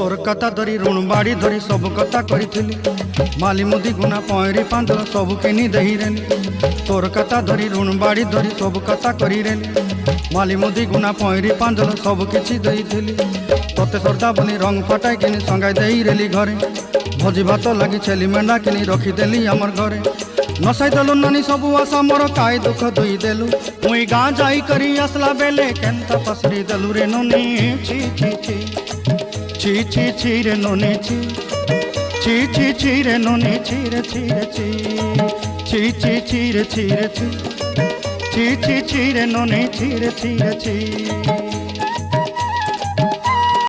तोर कथा धरी ऋण बाड़ी धरी सब कथा करी माली मुदी गुना पहरी पांदल सब किनी दही रेली तोर कथा धरी ऋण बाड़ी धरी सब कथा करी रेली माली मुदी गुना पहरी पांदल सब किछि दही तोते सरदा बोली रंग फटाई किनी संगाई दही रेली घरे भोजी भात लगी छेली मेंढा किनी रखीदेली आमर घरे नसाई देलु नानी सबू आशा मोर काय दुख दुई देलु मुई गाँ जाई करी आसला बेले केंता पसरी देलु रे नोनी छी छी छी छी छी छी रे नोनी छी छी छी छी रे नोनी छी रे छी रे छी छी छी छी रे छी रे छी छी छी छी रे नोनी छी रे छी रे छी।